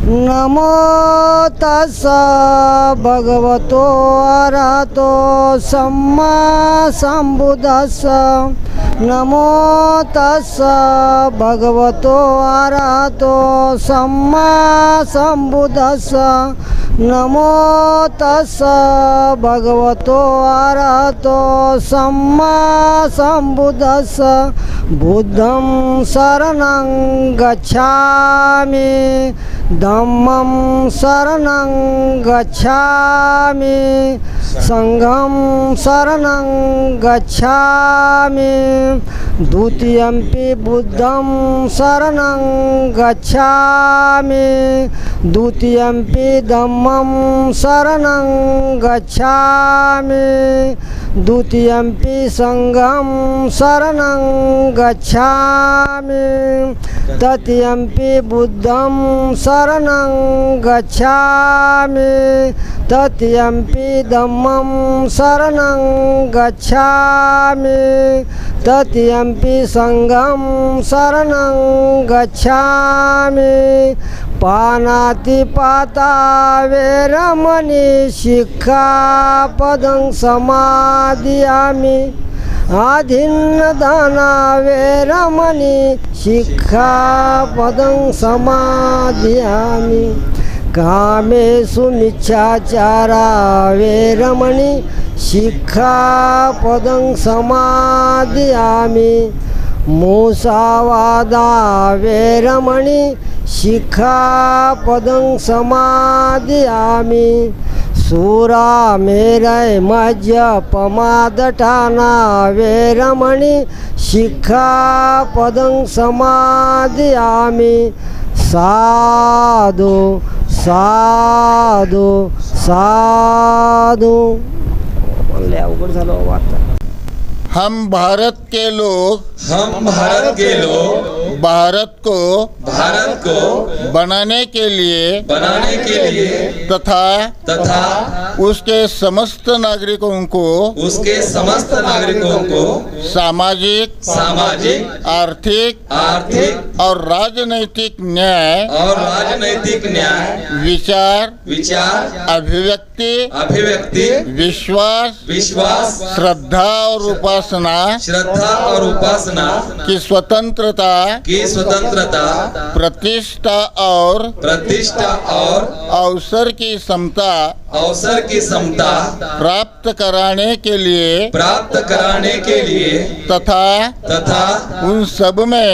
नमो तस्स भगवतो अरहतो सम्मा संबुद्धस्स। नमो तस्स भगवतो अरहतो सम्मा संबुद्धस्स। नमो तस्स भगवतो अरहतो सम्मा संबुद्धस्स। बुद्धं शरणं गच्छामि, धम्मं शरणं गच्छामि, संघं शरणं गच्छामि, द्वितीयंपि बुद्धं शरणं गच्छामि, द्वितीयंपि धम्मं शरणं गच्छामि, द्वितीयंपि संघं शरणं गच्छामि, तृतीयंपि बुद्धं शरणं गच्छामि, तृतीयंपि धम्मं शरणं गच्छामि, तृतीयंपि संघं शरणं गच्छामि। पानातिपाता वेरमणि शिक्षापदं समादियामि। आदिन्नदाना वेरमणि शिक्षापदं समादियामि। कामेषु मिच्छाचारा वेरमणि शिक्षापदं समादियामि। मूसावादा वेरमणि शिक्षापदं समादियामि। सूरामेरय मज्जपमादठाना वेरमणि शिक्षापदं समादियामि। साधु साधु साधु। अवघड झालं वाटतं। हम भारत के लोग भारत को बनाने के लिए तथा उसके समस्त नागरिकों को सामाजिक आर्थिक और राजनैतिक न्याय विचार अभिव्यक्ति विश्वास श्रद्धा और उपासना की स्वतंत्रता प्रतिष्ठा और अवसर की समता प्राप्त कराने के लिए तथा उन सब में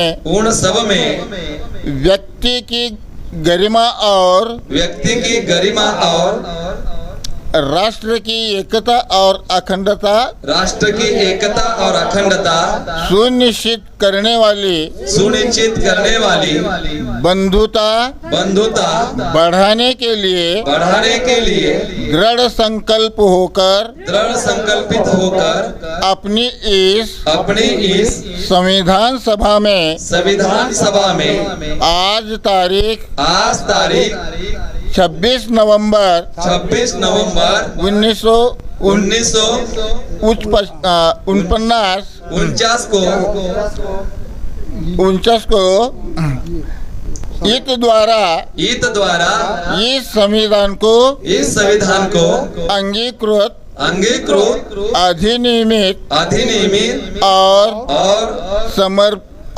व्यक्ति की गरिमा और राष्ट्र की एकता और अखंडता सुनिश्चित करने वाली बंधुता बढ़ाने के लिए दृढ़ संकल्पित होकर अपनी इस संविधान सभा में आज तारीख 26 नवंबर 1949 को इत द्वारा इस संविधान को अंगीकृत अधिनियमित और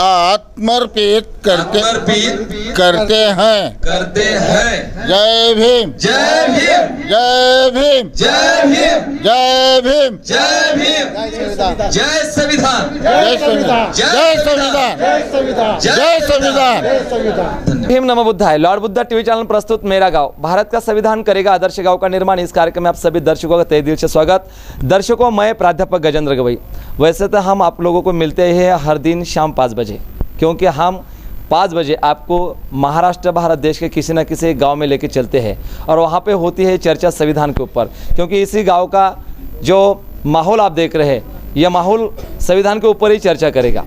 आत्मर्पित करते हैं। जय भीम जय भीम जय भीम जय भीम जय भीम जय भीम जय संविधान जय संविधान जय संविधान जय संविधान। भीम नमो बुद्धाय। लॉर्ड बुद्धा टीवी चैनल प्रस्तुत मेरा गांव भारत का संविधान करेगा आदर्श गांव का निर्माण। इस कार्यक्रम में आप सभी दर्शकों का तहे दिल से स्वागत। दर्शकों, मैं प्राध्यापक गजेंद्र गवई। वैसे तो हम आप लोगों को मिलते हैं हर दिन शाम 5 बजे, क्योंकि हम 5 बजे आपको महाराष्ट्र भारत देश के किसी न किसी गांव में लेके चलते हैं और वहां पे होती है चर्चा संविधान के ऊपर, क्योंकि इसी गांव का जो माहौल आप देख रहे हैं, यह माहौल संविधान के ऊपर ही चर्चा करेगा।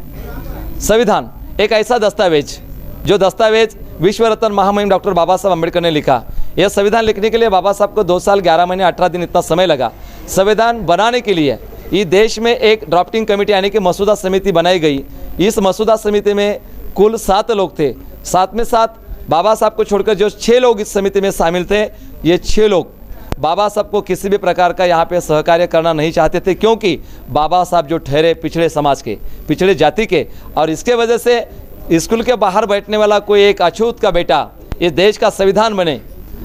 संविधान एक ऐसा दस्तावेज जो दस्तावेज विश्व रत्न महामहिम डॉक्टर बाबा साहब अम्बेडकर ने लिखा। यह संविधान लिखने के लिए बाबा साहब को 2 साल 11 महीने 18 दिन इतना समय लगा। संविधान बनाने के लिए इस देश में एक ड्राफ्टिंग कमेटी यानी कि मसूदा समिति बनाई गई। इस मसूदा समिति में कुल 7 लोग थे। साथ में साथ बाबा साहब को छोड़कर जो 6 लोग इस समिति में शामिल थे, ये 6 लोग बाबा साहब को किसी भी प्रकार का यहाँ पे सहकार्य करना नहीं चाहते थे, क्योंकि बाबा साहब जो ठहरे पिछड़े समाज के, पिछड़े जाति के, और इसके वजह से स्कूल के बाहर बैठने वाला कोई एक अछूत का बेटा इस देश का संविधान बने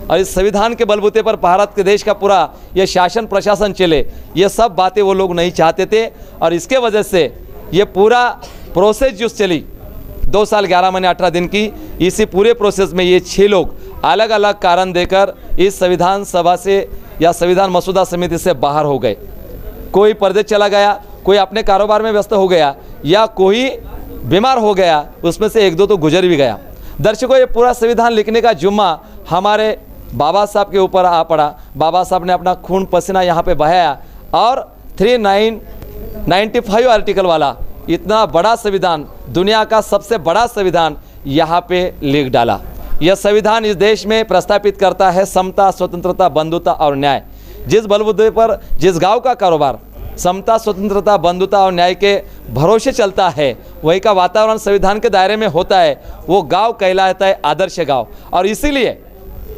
और इस संविधान के बलबूते पर भारत के देश का पूरा ये शासन प्रशासन चले, ये सब बातें वो लोग नहीं चाहते थे। और इसके वजह से ये पूरा प्रोसेस जो चली 2 साल 11 महीने 18 दिन की, इसी पूरे प्रोसेस में ये 6 लोग अलग अलग कारण देकर इस संविधान सभा से या संविधान मसौदा समिति से बाहर हो गए। कोई परदेश चला गया, कोई अपने कारोबार में व्यस्त हो गया, या कोई बीमार हो गया, उसमें से 1-2 तो गुजर भी गया। दर्शकों, ये पूरा संविधान लिखने का जुम्मा हमारे बाबा साहब के ऊपर आ पड़ा। बाबा साहब ने अपना खून पसीना यहाँ पे बहाया और 395 आर्टिकल वाला इतना बड़ा संविधान, दुनिया का सबसे बड़ा संविधान यहाँ पे लिख डाला। यह संविधान इस देश में प्रस्तावित करता है समता, स्वतंत्रता, बंधुता और न्याय। जिस बलबूते पर जिस गांव का कारोबार समता, स्वतंत्रता, बंधुता और न्याय के भरोसे चलता है, वही का वातावरण संविधान के दायरे में होता है, वो गांव कहलाता है आदर्श गांव। और इसीलिए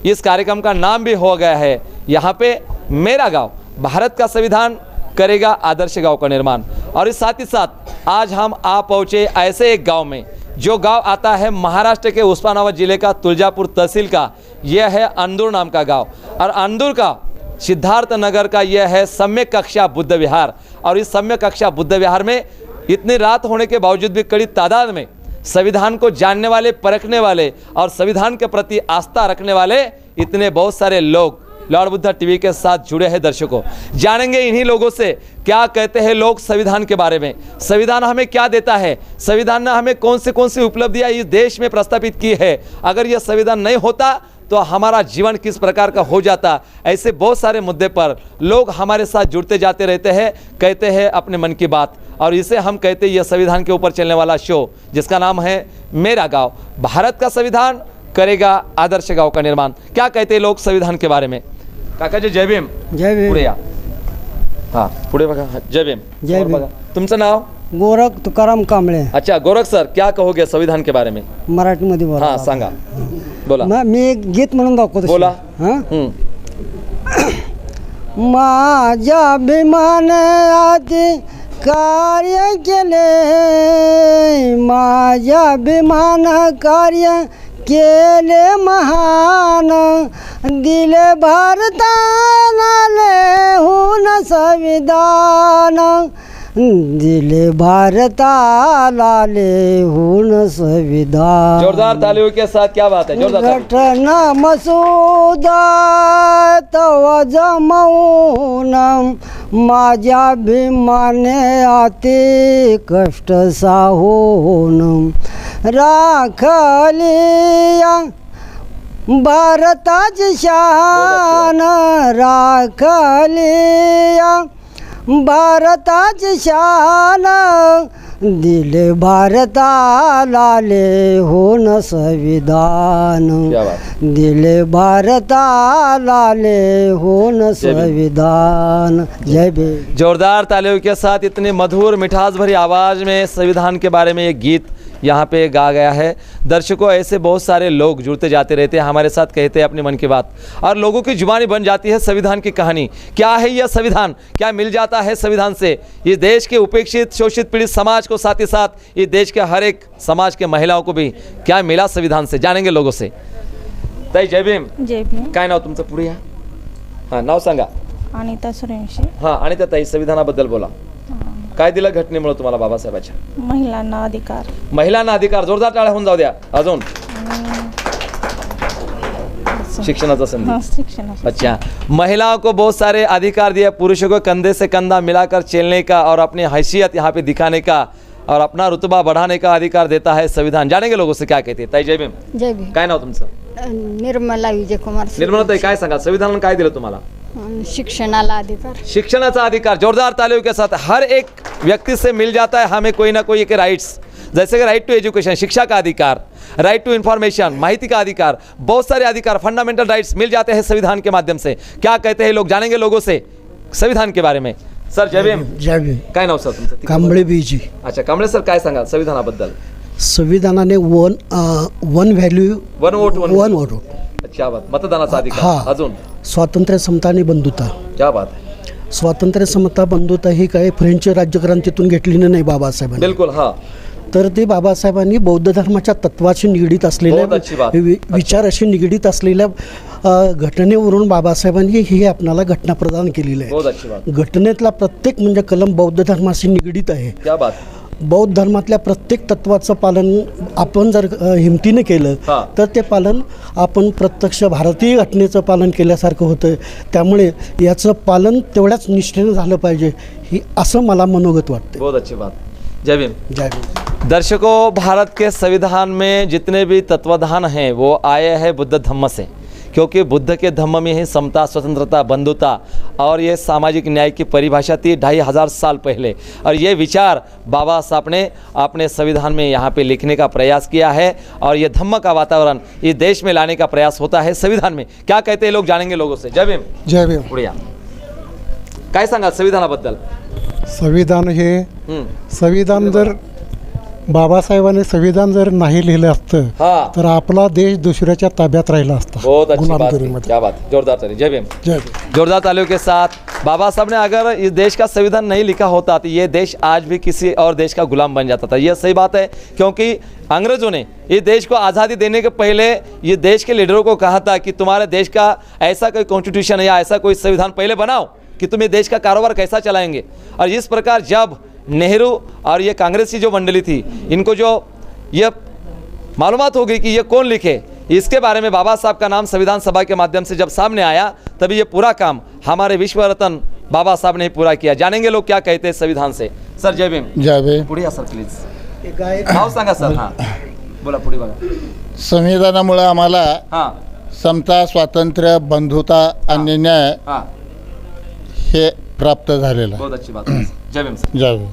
इस कार्यक्रम का नाम भी हो गया है यहाँ पे मेरा गांव, भारत का संविधान करेगा आदर्श गांव का निर्माण। और इस साथ ही साथ आज हम आ पहुँचे ऐसे एक गांव में, जो गांव आता है महाराष्ट्र के उस्मानाबाद जिले का तुलजापुर तहसील का। यह है अंदूर नाम का गांव, और अंदूर का सिद्धार्थ नगर का यह है सम्यक कक्षा बुद्ध विहार। और इस सम्यक कक्षा बुद्ध विहार में इतनी रात होने के बावजूद भी कड़ी तादाद में संविधान को जानने वाले, परखने वाले और संविधान के प्रति आस्था रखने वाले इतने बहुत सारे लोग लॉर्ड बुद्धा टीवी के साथ जुड़े हैं। दर्शकों, जानेंगे इन्हीं लोगों से क्या कहते हैं लोग संविधान के बारे में, संविधान हमें क्या देता है, संविधान ने हमें कौन सी उपलब्धियां इस देश में प्रस्तावित की है, अगर यह संविधान नहीं होता तो हमारा जीवन किस प्रकार का हो जाता। ऐसे बहुत सारे मुद्दे पर लोग हमारे साथ जुड़ते जाते रहते हैं, कहते हैं अपने मन की बात, और इसे हम कहते हैं यह संविधान के ऊपर चलने वाला शो, जिसका नाम है मेरा गाँव। भारत का संविधान करेगा आदर्श गाँव का निर्माण। क्या कहते हैं लोग संविधान के बारे में? काका जी, जय भीम. जय भीम. पुढे या. हां, पुढे बघा. जय भीम. जय भीम. तुमचं नाव? गोरख तुकाराम कांबळे. अच्छा, गोरख सर, क्या कहोगे संविधान के बारे में? मराठीमध्ये बोला. हां, सांगा. बोला. मी एक गीत म्हणून दाखवतो. बोला. हां. माझ्या अभिमानाचे कार्य केले, माझ्या अभिमान कार्य केले महान, दिले भारताला लेहून संविधान, दिले भारताला लेहून संविधान. जोरदार तालियों के साथ. क्या बात है, जोरदार ताली. घटना मसुदा तव जमवून, माझ्या भीमाने आते कष्ट साहून, राखलिया भारताची शान, राखलिया भारताची शान, दिले भारताला लेहून संविधान, दिले भारताला लेहून संविधान. जय भीम. जोरदार तालियों के साथ इतनी मधुर मिठास भरी आवाज़ में संविधान के बारे में एक गीत यहाँ पे गा गया है। दर्शकों, ऐसे बहुत सारे लोग जुड़ते जाते रहते हैं, हमारे साथ कहते हैं अपने मन की बात, और लोगों की जुबानी बन जाती है संविधान की कहानी। क्या है यह संविधान, क्या मिल जाता है संविधान से इस देश के उपेक्षित, शोषित, पीड़ित समाज को, साथ ही साथ इस देश के हर एक समाज के महिलाओं को भी क्या मिला संविधान से, जानेंगे लोगों से. ताई, जय भीम. जय भीम. काय नाव तुमचं? पुढे या. हां, नाव सांगा. अनिता सूर्यवंशी. हां, अनिता ताई, संविधानाबद्दल बोला. काय दिलं घटनेमुळे तुम्हाला बाबासाहेबांच्या? महिलांना अधिकार. महिलांना अधिकार. जोरदार टाळ्या होऊन जाऊ द्या. अजून शिक्षणाचा संधी. शिक्षणाचा. अच्छा, महिलाओं को बहुत सारे अधिकार दिए, पुरुषों को कंधे से कंधा मिलाकर चलने का और अपनी हैसियत यहाँ पे दिखाने का और अपना रुतबा बढ़ाने का अधिकार देता है संविधान. जानेंगे लोगों से क्या कहते हैं. ताई, जय भीम. जय भीम. काय नाव तुमचं? निर्मला विजय कुमार. निर्मला ताई, काय सांगा संविधानानं काय दिलं तुम्हाला? शिक्षणाला अधिकार. शिक्षणाचा अधिकार. जोरदार तालियों के साथ. हर एक व्यक्ति से मिल जाता है हमें कोई ना कोई एक राइट्स, जैसे कि राइट टू एजुकेशन, शिक्षा का अधिकार, राइट टू इन्फॉर्मेशन, माहिती का अधिकार, बहुत सारे अधिकार, फंडामेंटल राइट्स मिल जाते हैं संविधान के माध्यम से. क्या कहते हैं लोग, जानेंगे लोगों से संविधान के बारे में. सर, जय भीम. जय भीम. काय नाव सर तुमचं? कांबळे बीजी. अच्छा, कांबळे सर, काय सांगा संविधानाबद्दल? संविधानाने one value one vote one vote क्या बात, मतदानाचा अधिकार. हा. अजून स्वातंत्र्य समता आणि बंधुता. क्या बात है. स्वातंत्र्य समता बंधुता ही काय फ्रेंच राज्यक्रांतीतून घेतलेली नाही बाबासाहेबांनी. बिल्कुल. हा. तर ते बाबासाहेबांनी बौद्ध धर्माच्या तत्वाशी निगडीत बहुत अच्छी बात. असलेल्या विचाराशी निगडीत असलेल्या घटनेवरून बाबासाहेबांनी ही आपणाला घटना प्रदान केलेली बहुत आहे. अच्छी बात. घटनेतला प्रत्येक म्हणजे कलम बौद्ध धर्माशी निगडीत आहे. क्या बात. बौद्ध धर्मातल्या प्रत्येक तत्वाचं पालन आपण जर हिमतीने केलं हा. तर ते पालन आपण प्रत्यक्ष भारतीय घटनेचं पालन केल्यासारखं होतं. त्यामुळे याचं पालन तेवढ्याच निष्ठेनं झालं पाहिजे ही असं मला मनोगत वाटतं. बहुत अच्छी बात. जय भीम. जय भीम. दर्शकों, भारत के संविधान में जितने भी तत्वाधान हैं वो आए हैं बुद्ध धम्म से, क्योंकि बुद्ध के धम्म में ही समता, स्वतंत्रता, बंधुता और ये सामाजिक न्याय की परिभाषा थी 2500 साल पहले. और ये विचार बाबा साहब ने अपने संविधान में यहाँ पे लिखने का प्रयास किया है और ये धम्म का वातावरण इस देश में लाने का प्रयास होता है संविधान में. क्या कहते हैं लोग, जानेंगे लोगों से. जय भीम. जय भीम. पुढे काय सांगाल संविधानाबद्दल. संविधान हे हम्म. संविधान जर बाबासाहेबांनी संविधान जर नाही लिहिलं असतं हाँ. तर आपला देश दुसऱ्याच्या ताब्यात राहिला असता. बहुत अच्छी बात. गुलामगिरीमध्ये. क्या बात. जोरदार ताली. जय भीम. जय भीम. जोरदार तालियों के साथ. बाबा साहब ने अगर इस देश का संविधान नहीं लिखा होता तो ये देश आज भी किसी और देश का गुलाम बन जाता था. ये सही बात है, क्योंकि अंग्रेजों ने इस देश को आज़ादी देने के पहले ये देश के लीडरों को कहा था कि तुम्हारे देश का ऐसा कोई कॉन्स्टिट्यूशन या ऐसा कोई संविधान पहले बनाओ कि तुम ये देश का कारोबार कैसा चलाएंगे. और इस प्रकार जब नेहरू और ये कांग्रेस की जो मंडली थी, इनको जो ये मालूमात हो गई कि ये कौन लिखे, इसके बारे में बाबा साहब का नाम संविधान सभा के माध्यम से जब सामने आया, तभी ये पूरा काम हमारे विश्व रत्न बाबा साहब ने पूरा किया. जानेंगे लोग क्या कहते हैं संविधान से. सर जय भीम. जय भीम. पुढे या सर प्लीज. नाव सांगा सर. हां बोला. पुढे बघा. संविधानामुळे आम्हाला हां समता, स्वातंत्र्य, बंधुता आणि न्याय हां. हे प्राप्त झालेलं आहे. बहुत अच्छी बात. जय भीम सर. जय भीम.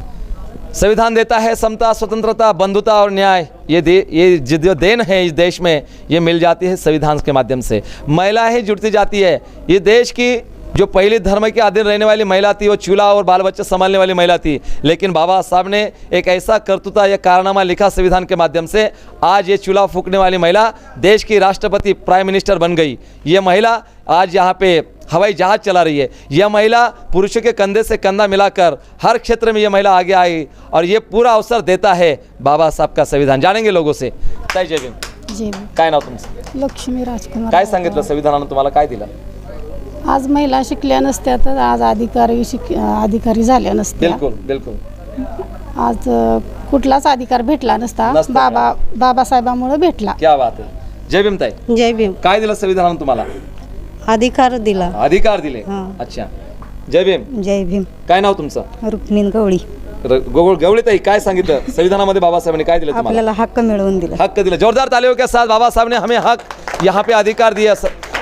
संविधान देता है समता, स्वतंत्रता, बंधुता और न्याय. ये जो देन है इस देश में, ये मिल जाती है संविधान के माध्यम से. महिलाएं जुड़ती जाती है. ये देश की जो पहले धर्म के अधीन रहने वाली महिला थी, वो चूल्हा और बाल बच्चे संभालने वाली महिला थी, लेकिन बाबा साहब ने एक ऐसा करतूता या कारनामा लिखा संविधान के माध्यम से, आज ये चूल्हा फूकने वाली महिला देश की राष्ट्रपति, प्राइम मिनिस्टर बन गई. ये महिला आज यहाँ पे हवाई जहाज चला रही है. यह महिला पुरुषों के कंधे से कंधा मिलाकर हर क्षेत्र में यह महिला आगे आई और ये पूरा अवसर देता है बाबा साहब का संविधान. जानेंगे लोगों से. ताई जय भीम. जय भीम. काय नाव तुमचं. लक्ष्मी राजकुमार. काय सांगितलं संविधानानं तुम्हाला, काय दिलं. आज महिला शिकल्या नसत्या तर आज अधिकारी झाल्या नसत्या. बिलकुल बिलकुल. आज कुठलाच अधिकार भेटला नसता. नसता. बाबासाहेबांमुळे भेटला. क्या बात आहे. जय भीम ताई. जय भीम. काय दिलं संविधानानं तुम्हाला. अधिकार दिला. अधिकार दिले. हां. अच्छा. जय भीम. जय भीम. काय नाव तुमचं. रुक्मिणी गवळी. गवळी ताई, काय सांगितलं संविधानामध्ये बाबासाहेबांनी काय दिलं तुम्हाला. आपल्याला हक्क मिळवून दिला. हक दिला. जोरदार तालियों के साथ बाबा साहब ने हमें हक यहाँ पे अधिकार दिया.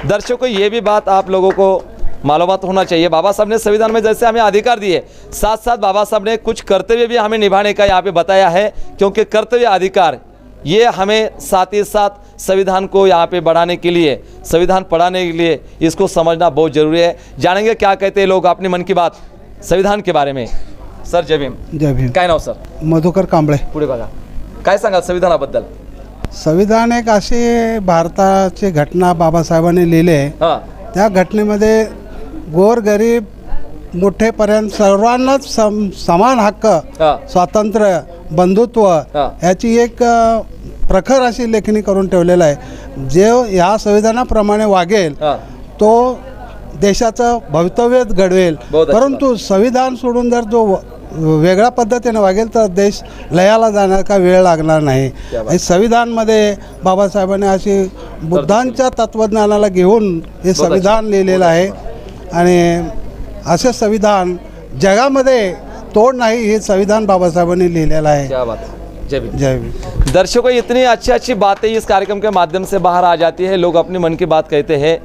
दर्शकों, ये भी बात आप लोगों को मालूमात होना चाहिए. बाबा साहब ने संविधान में जैसे हमें अधिकार दिए, साथ साथ बाबा साहब ने कुछ कर्तव्य भी हमें निभाने का यहाँ पे बताया है, क्योंकि कर्तव्य अधिकार ये हमें साथ ही साथ संविधान को यहाँ पे बढ़ाने के लिए, संविधान पढ़ाने के लिए इसको समझना बहुत ज़रूरी है. जानेंगे क्या कहते हैं लोग अपने मन की बात संविधान के बारे में. सर जय भीम. जय भीम. काय नाव सर. मधुकर कांबळे. पुढे बघा. काय सांगाल संविधानाबद्दल. संविधान एक अशी भारताची घटना बाबासाहेबांनी लिहिली आहे. हां. त्या घटनेमध्ये गोरगरीब मोठेपर्यंत सर्वांनाच समान हक्क, हां. स्वातंत्र्य, बंधुत्व हां. याची एक प्रखर अशी लेखणी करून ठेवलेलं आहे. जे ह्या संविधानाप्रमाणे वागेल हां. तो देशाचं भवितव्य घडवेल. बहुत अच्छी परंतु संविधान सोडून जर जो वेगळ्या पद्धतीने वागेल तर देश लयाला जाण्याचा का वेळ लागणार नाही. आणि संविधानमध्ये बाबासाहेबांनी अशी बुद्धांच्या तत्त्वज्ञानाला घेऊन हे संविधान लिहिलेलं आहे. आणि असे संविधान जगामध्ये तोड नाही, हे संविधान बाबासाहेबांनी लिहिलेलं आहे. क्या बात है. जय भीम. जय भीम. दर्शकों, इतनी अच्छी अच्छी बातें इस कार्यक्रम के माध्यम से बाहर आ जाती है. लोग अपने मन की बात कहते हैं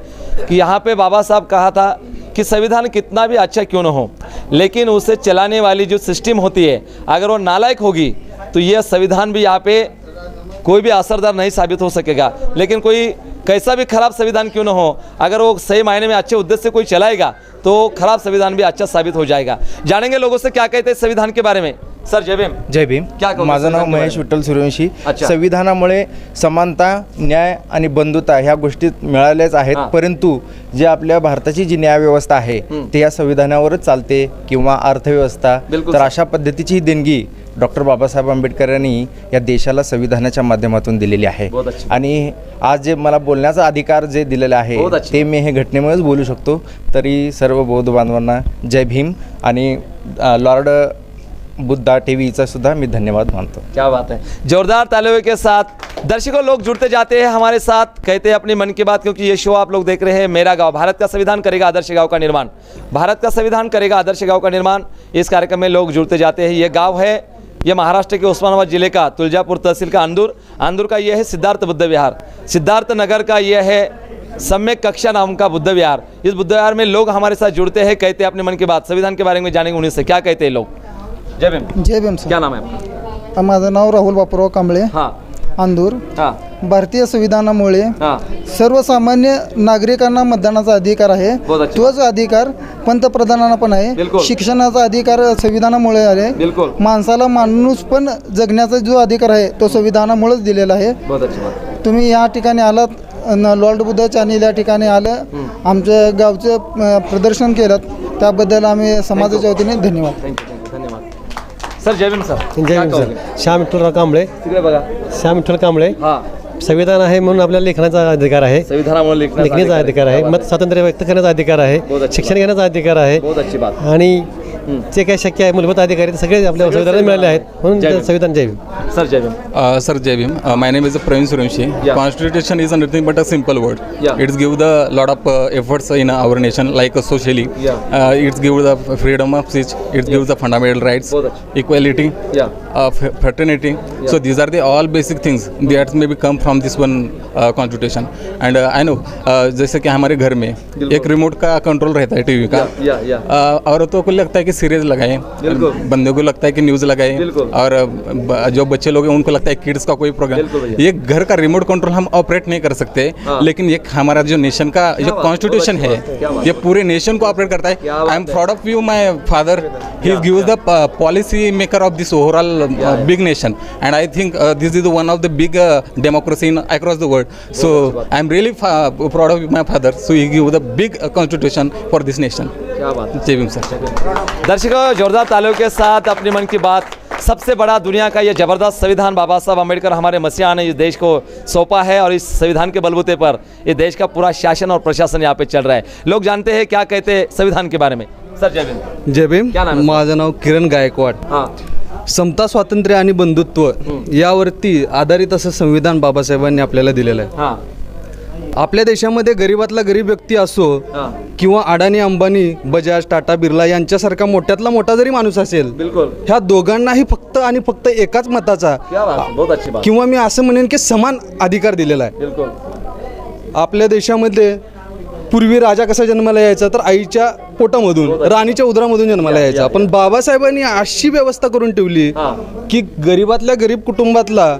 कि यहाँ पे बाबा साहब कहा था कि संविधान कितना भी अच्छा क्यों न हो, लेकिन उसे चलाने वाली जो सिस्टम होती है, अगर वो नालायक होगी तो यह संविधान भी यहाँ पे कोई भी असरदार नहीं साबित हो सकेगा. लेकिन कोई कैसा भी खराब संविधान क्यों न हो, अगर वो सही मायने में अच्छे उद्देश्य से कोई चलाएगा तो खराब संविधान भी अच्छा साबित हो जाएगा. जानेंगे लोगों से क्या कहते हैं संविधान के बारे में. सर जय भीम. जय भीम. क्या कहोगे माझं नाव संविधान के महेश बारे में? विठ्ठल सूर्यवंशी. अच्छा. संविधानामुळे समानता, न्याय आणि बंधुता ह्या गोष्टी मिळाल्याच आहेत, हां. परंतु जे आपल्या भारताची जी न्यायव्यवस्था आहे ते या संविधानावरच चालते किंवा अर्थव्यवस्था. बिलकुल तर सर. अशा पद्धतीची ही देणगी डॉक्टर बाबासाहेब आंबेडकरांनी या देशाला संविधानाच्या माध्यमातून दिलेली आहे. बहुत अच्छी. आणि आज जे मला बोलण्याचा अधिकार जे दिलेला आहे बहुत अच्छी. ते मी हे घटनेमुळेच बोलू शकतो. तरी सर्व बौद्ध बांधवांना जय भीम आणि लॉर्ड बुद्धा टीवीचा सुद्धा मी धन्यवाद मानतो. क्या बात है, जोरदार तालियों के साथ दर्शकों लोग जुड़ते जाते हैं हमारे साथ, कहते हैं अपनी मन की बात, क्योंकि ये शो आप लोग देख रहे हैं मेरा गांव. भारत का संविधान करेगा आदर्श गांव का निर्माण. भारत का संविधान करेगा आदर्श गांव का निर्माण. इस कार्यक्रम में लोग जुड़ते जाते हैं. ये गांव है, ये महाराष्ट्र के उस्मानाबाद जिले का तुलजापुर तहसील का अंदूर का ये है सिद्धार्थ बुद्ध विहार. सिद्धार्थ नगर का ये है सम्यक कक्षा नाम का बुद्ध विहार. इस बुद्ध विहार में लोग हमारे साथ जुड़ते हैं, कहते हैं अपने मन की बात. संविधान के बारे में जानेंगे उन्हीं से, क्या कहते हैं लोग. जय भीम. जय भीम सर. क्या नाम है आपका. माझं नाव राहुल बापूराव कांबळे, हाँ अंदूर. हाँ भारतीय संविधानामुळे हाँ सर्वसामान्य नागरिकांना मतदानाचा अधिकार आहे. बहुत अच्छा. तोच अधिकार पंतप्रधानांना पण आहे. बिलकुल. शिक्षणाचा अधिकार संविधानामुळे आहे. बिलकुल. माणसाला माणूस पण जगण्याचा जो अधिकार आहे तो संविधानामुळेच दिलेला आहे. बहुत अच्छी बात. तुम्ही या ठिकाणी आलात, लॉर्ड बुद्ध चॅनेल या ठिकाणी आलं, आमच्या गावचं प्रदर्शन केलं, त्याबद्दल आम्ही समाजाच्या वतीने धन्यवाद. थँक्यू धन्यवाद. सर जय भीम सर. जय क्या भीम कहोगे? सर. श्याम विठ्ठलराव कांबळे. तिकडे बघा. श्याम विठ्ठल कांबळे. हाँ संविधान आहे म्हणून आपल्याला लेखनाचा अधिकार आहे, संविधानामुळे लेखनाचा अधिकार आहे, मत स्वातंत्र्य व्यक्त करण्याचा अधिकार आहे, बहुत अच्छी शिक्षण घेण्याचा अधिकार आहे, बहुत अच्छी बात. आणि जे काही शक्य आहे मूलभूत अधिकार ते सगळे आपल्या संविधानात मिळाले आहेत. म्हणून जय भीम. संविधान जय Bhim. Sir Jai Bhim. Sir, Jai Bhim. My name is Praveen Suryanshi. Yeah. Constitution is nothing but a simple word. Yeah. It's give the lot of efforts in our nation, like socially. Yeah. It's give the freedom of speech. It gives the fundamental rights, बहुत अच्छा. equality, Yeah. fraternity. So these are the all basic things that maybe come from this one constitution. And I know, जैसे कि हमारे घर में एक remote का control रहता है टीवी का. या औरतों को लगता है कि सीरीज लगाएं, बिल्कुल. बंदों को लगता है कि न्यूज़ लगाएं, बिल्कुल. और जो बच्चे लोग हैं उनको लगता है किड्स का कोई बिल्कुल प्रोग्राम. भैया. ये घर का रिमोट कंट्रोल हम ऑपरेट नहीं कर सकते, हाँ. लेकिन ये हमारा जो नेशन का जो बात, कॉन्स्टिट्यूशन बहुत है अच्छी बात है, क्या बात ये पूरे नेशन को ऑपरेट करता क्या है. बात आई एम है. Proud of you my father. He gives the policy maker of this overall big nation, and I think this is one of the big democracy in across the world. So I am really proud of my father. So he give the big constitution for this nation. क्या बात. जय Bhim sir. दर्शकों जोरदार तालियों के साथ अपनी मन की बात. सबसे बड़ा दुनिया का ये ज़बरदस्त संविधान बाबा साहब अम्बेडकर हमारे मसीहा ने इस देश को सौंपा है, और इस संविधान के बलबूते पर ये देश का पूरा शासन और प्रशासन यहाँ पे चल रहा है. लोग जानते हैं क्या कहते हैं संविधान के बारे में. सर जय भीम. जय भीम. क्या नाम है? माझं नाव किरण गायकवाड. हाँ समता, स्वातंत्र्य आणि बंधुत्व यावरती आधारित असं संविधान बाबासाहेबांनी आपल्याला दिलेलं आहे. हाँ आपल्या देशामध्ये गरीबातला गरीब व्यक्ती असो हाँ किंवा अडाणी, अंबानी, बजाज, टाटा, बिर्ला यांच्यासारखा मोठ्यातला मोठा जरी माणूस असेल, बिल्कुल. ह्या दोघांनाही फक्त आणि फक्त एकाच मताचा क्या बात. बहुत अच्छी बात. किंवा मी असं म्हणेन की समान अधिकार दिलेला आहे. बिल्कुल. आपल्या देशामध्ये पूर्वी राजा कसा जन्माला यायचा तर आईच्या पोटामधून, राणीच्या उदरामधून जन्माला यायचा. पण बाबासाहेबांनी अशी व्यवस्था करून ठेवली की गरीबातल्या गरीब कुटुंबातला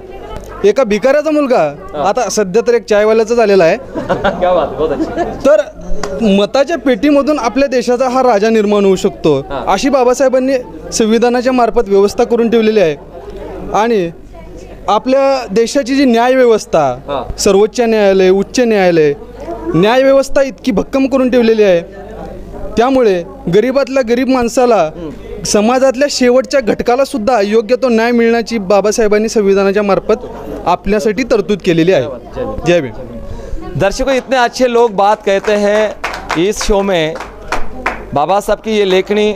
एका भिकाऱ्याचा मुलगा, आता सध्या तर एक चायवाल्याचा झालेला आहे, क्या बात. बहुत अच्छी. तर मताच्या पेटीमधून आपल्या देशाचा हा राजा निर्माण होऊ शकतो, अशी बाबासाहेबांनी संविधानाच्या मार्फत व्यवस्था करून ठेवलेली आहे. आणि आपल्या देशाची जी न्यायव्यवस्था, सर्वोच्च न्यायालय, उच्च न्यायालय, न्यायव्यवस्था इतकी भक्कम करून ठेवलेली आहे, त्यामुळे गरीबातल्या गरीब माणसाला, समाजातल्या शेवटच्या घटकाला सुद्धा योग्य तो न्याय मिळण्याची बाबासाहेबांनी संविधानाच्या मार्फत आपल्यासाठी तरतूद केलेली आहे. जय भीम. दर्शकों इतने अच्छे लोग बात कहते हैं इस शो में. बाबा साहब की ये लेखनी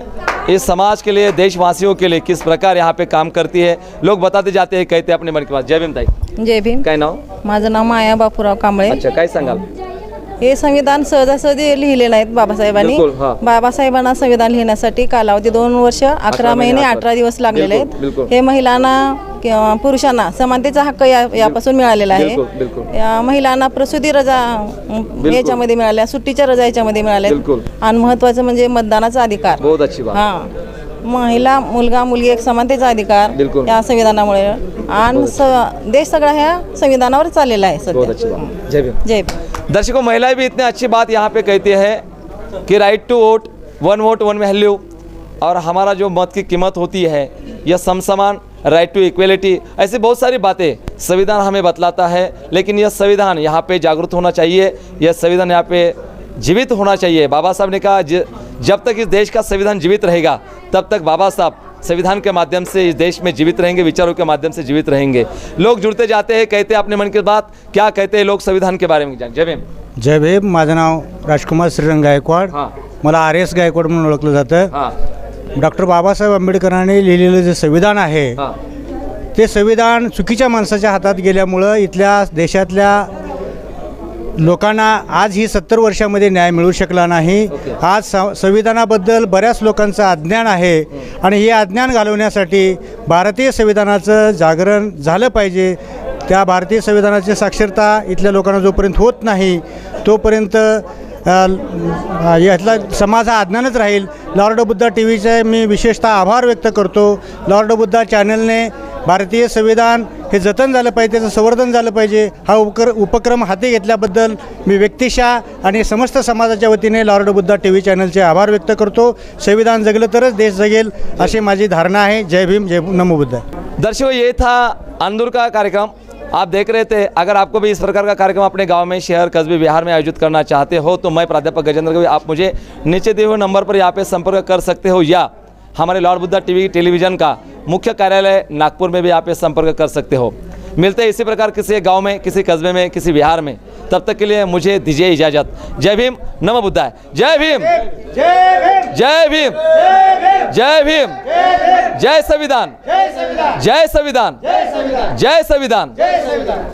इस समाज के लिए, देशवासियों के लिए किस प्रकार यहाँ पे काम करती है, लोग बताते जाते हैं, कहते हैं अपने मन की बात. जय भीम ताई. जय भीम. काय नाव. माझं नाव माया बापूराव कांबळे. अच्छा काय सांगाल. हे संविधान सहजासहजी लिहिलेलं आहे बाबासाहेबांनी. बिलकुल, हां. बाबासाहेबांना संविधान लिहिण्यासाठी कालावधी 2 वर्ष 11 महिने 18 दिवस लागलेले बिलकुल, बिलकुल. आहेत. हे महिलांना किंवा पुरुषांना समानतेचा हक्क यापासून मिळालेला आहे. बिलकुल, बिलकुल. या महिलांना प्रसूती रजा याच्यामध्ये मिळाल्या, सुट्टीच्या रजा याच्यामध्ये मिळाल्या, बिलकुल. आणि महत्त्वाचं म्हणजे मतदानाचा अधिकार. बहुत अच्छी बात. हां, महिला, मुलगा, मुलगी एक समानतेचा अधिकार बिलकुल. या संविधानामुळे, आणि देश सगळा ह्या संविधानावर चाललेला आहे बहुत अच्छी सध्या. बात. जय भीम. जय भीम. दर्शकों महिलाएं भी इतनी अच्छी बात यहाँ पे कहती है कि right to vote, one value, और हमारा जो मत की कीमत होती है, यह समसमान, राइट टू इक्वलिटी, ऐसी बहुत सारी बातें संविधान हमें बतलाता है। लेकिन यह संविधान यहाँ पे जागरूक होना चाहिए, यह संविधान यहाँ पे जीवित होना चाहिए। बाबा साहब ने कहा जब तक इस देश का संविधान जीवित रहेगा तब तक बाबा साहब संविधान के माध्यम से इस देश में जीवित रहेंगे, विचारों के माध्यम से जीवित रहेंगे। लोग जुड़ते जाते हैं, कहते हैं अपने मन की बात। क्या कहते हैं लोग संविधान के बारे में? जय भीम। जय भीम. माझं नाव राजकुमार श्रीरंग गायकवाड. मला RS गायकवाड म्हणून ओळखलं जातं. डॉक्टर बाबासाहेब आंबेडकरांनी लिहिलेलं जे संविधान आहे ते संविधान चुकीच्या माणसाच्या हातात गेल्यामुळं इथल्या देशातल्या लोकांना आज ही 70 वर्षामध्ये न्याय मिळू शकला नाही. आज संविधानाबद्दल बऱ्याच लोकांचं अज्ञान आहे आणि हे अज्ञान घालवण्यासाठी भारतीय संविधानाचं जागरण झालं पाहिजे. त्या भारतीय संविधानाची साक्षरता इथल्या लोकांना जोपर्यंत होत नाही तोपर्यंत यातला समाज हा अज्ञानच राहील. लॉर्ड बुद्धा TVचे मी विशेषतः आभार व्यक्त करतो. लॉर्ड बुद्धा चॅनलने भारतीय संविधान हे जतन झालं पाहिजे, त्याचं संवर्धन झालं पाहिजे, हा उपक्रम हाती घेतल्याबद्दल मी व्यक्तिशः आणि समस्त समाजाच्या वतीने लॉर्ड बुद्धा TV चॅनलचे आभार व्यक्त करतो. संविधान जगलं तरच देश जगेल अशी माझी धारणा आहे. जय भीम, जय नमो बुद्ध. दर्शकों, ये था अंदूर का कार्यक्रम आप देख रहे थे। अगर आपको भी इस प्रकार का कार्यक्रम अपने गांव में, शहर, कस्बे, बिहार में आयोजित करना चाहते हो तो मैं प्राध्यापक गजेंद्र गवई, आप मुझे नीचे दिए हुए नंबर पर यहाँ पे संपर्क कर सकते हो, या हमारे लॉर्ड बुद्धा TV टेलीविज़न का मुख्य कार्यालय नागपुर में भी आप संपर्क कर सकते हो। मिलते हैं इसी प्रकार किसी गांव में, किसी कस्बे में, किसी बिहार में। तब तक के लिए मुझे दीजिए इजाज़त। जय भीम, नमो बुद्धाय। जय भीम, जय भीम, जय भीम, जय संविधान, जय संविधान, जय संविधान।